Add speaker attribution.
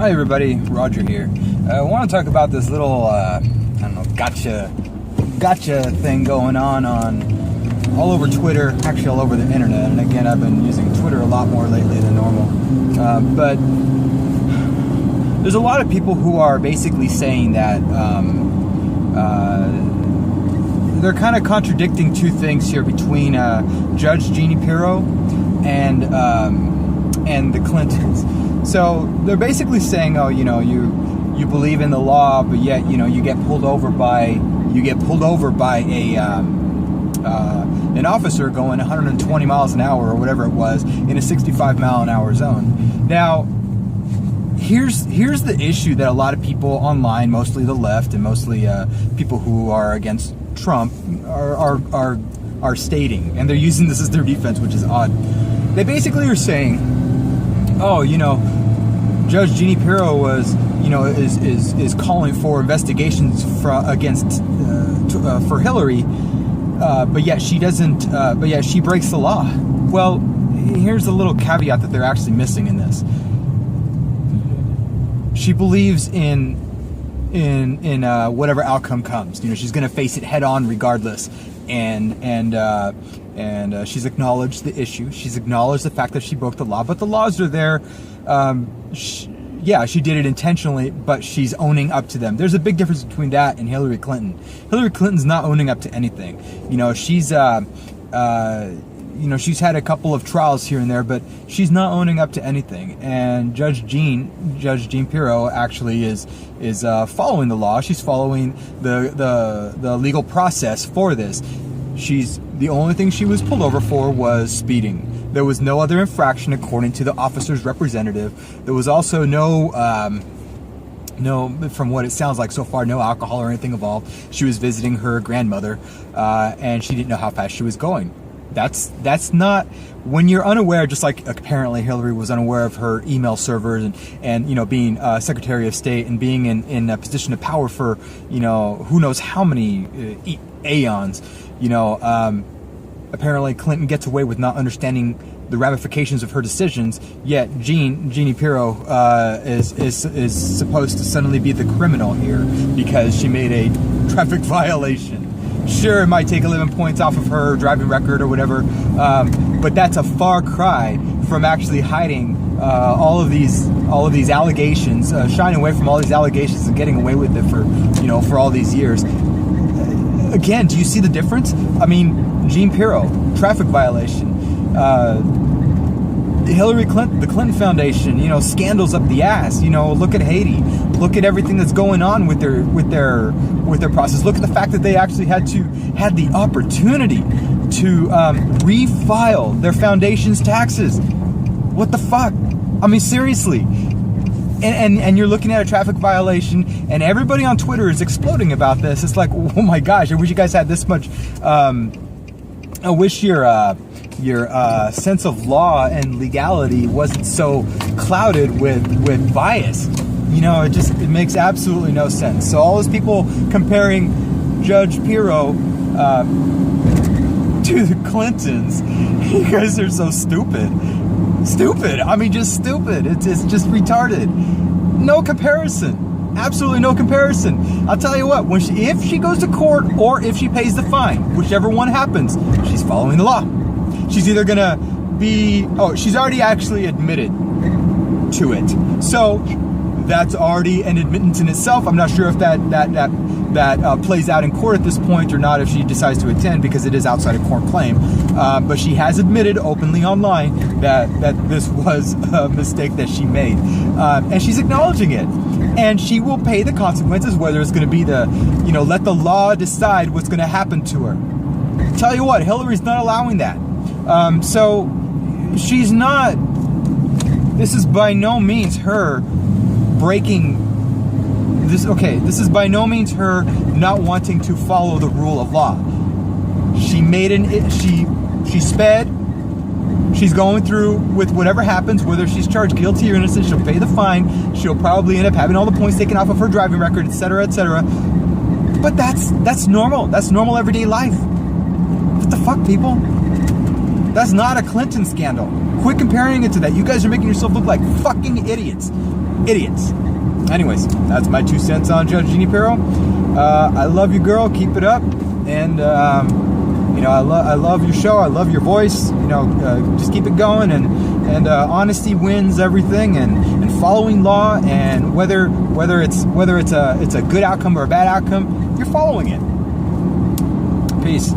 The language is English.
Speaker 1: Hi everybody, Roger here. I want to talk about this little, gotcha thing going on all over Twitter, actually all over the internet. And again, I've been using Twitter a lot more lately than normal. But there's a lot of people who are basically saying that they're kind of contradicting two things here between Judge Jeanine Pirro and the Clintons. So they're basically saying, oh, you believe in the law, but yet you get pulled over by a an officer going 120 miles an hour or whatever it was in a 65 mile an hour zone. Now, here's the issue that a lot of people online, mostly the left and mostly people who are against Trump, are stating, and they're using this as their defense, which is odd. They basically are saying, oh, Judge Jeanine Pirro was, is calling for investigations for Hillary, but yet she doesn't. But yet she breaks the law. Well, here's a little caveat that they're actually missing in this. She believes in whatever outcome comes. She's going to face it head on regardless, and she's acknowledged the issue. She's acknowledged the fact that she broke the law, but the laws are there. She did it intentionally, but she's owning up to them. There's a big difference between that and Hillary Clinton. Hillary Clinton's not owning up to anything. She's had a couple of trials here and there, but she's not owning up to anything. And Judge Jeanine Pirro actually is following the law. She's following the legal process for this. The only thing she was pulled over for was speeding. There was no other infraction according to the officer's representative. There was also no, from what it sounds like so far, no alcohol or anything involved. She was visiting her grandmother, and she didn't know how fast she was going. That's not, when you're unaware, just like apparently Hillary was unaware of her email servers and being Secretary of State and being in a position of power for, who knows how many aeons, apparently Clinton gets away with not understanding the ramifications of her decisions, yet Jeanine Pirro is supposed to suddenly be the criminal here because she made a traffic violation. Sure, it might take 11 points off of her driving record or whatever, but that's a far cry from actually hiding all of these allegations, shying away from all these allegations and getting away with it for all these years. Again, do you see the difference? I mean, Jeanine Pirro, traffic violation. Hillary Clinton, the Clinton Foundation, scandals up the ass. Look at Haiti. Look at everything that's going on with their process. Look at the fact that they actually had the opportunity to refile their foundation's taxes. What the fuck? I mean, seriously. And you're looking at a traffic violation, and everybody on Twitter is exploding about this. It's like, oh my gosh, I wish you guys had this much. I wish your sense of law and legality wasn't so clouded with bias. It makes absolutely no sense. So all those people comparing Judge Pirro to the Clintons, you guys are so stupid. Stupid. I mean, just stupid. It's just retarded. No comparison. Absolutely no comparison. I'll tell you what, if she goes to court or if she pays the fine, whichever one happens, she's following the law. She's either gonna she's already actually admitted to it. So that's already an admittance in itself. I'm not sure if that plays out in court at this point or not, if she decides to attend, because it is outside a court claim. But she has admitted openly online that this was a mistake that she made, and she's acknowledging it. And she will pay the consequences, whether it's going to be let the law decide what's going to happen to her. Tell you what, Hillary's not allowing that. So she's not. This is by no means her breaking this. Okay, this is by no means her not wanting to follow the rule of law. She made she sped. She's going through with whatever happens, whether she's charged guilty or innocent. She'll pay the fine. She'll probably end up having all the points taken off of her driving record, etc., etc. But that's normal. That's normal everyday life. What the fuck, people? That's not a Clinton scandal. Quit comparing it to that. You guys are making yourself look like fucking idiots. Idiots. Anyways, that's my 2 cents on Judge Jeanine Pirro. I love you, girl. Keep it up. And, you know, I love your show. I love your voice. You know, just keep it going. And honesty wins everything. And following law, and whether it's a good outcome or a bad outcome, you're following it. Peace.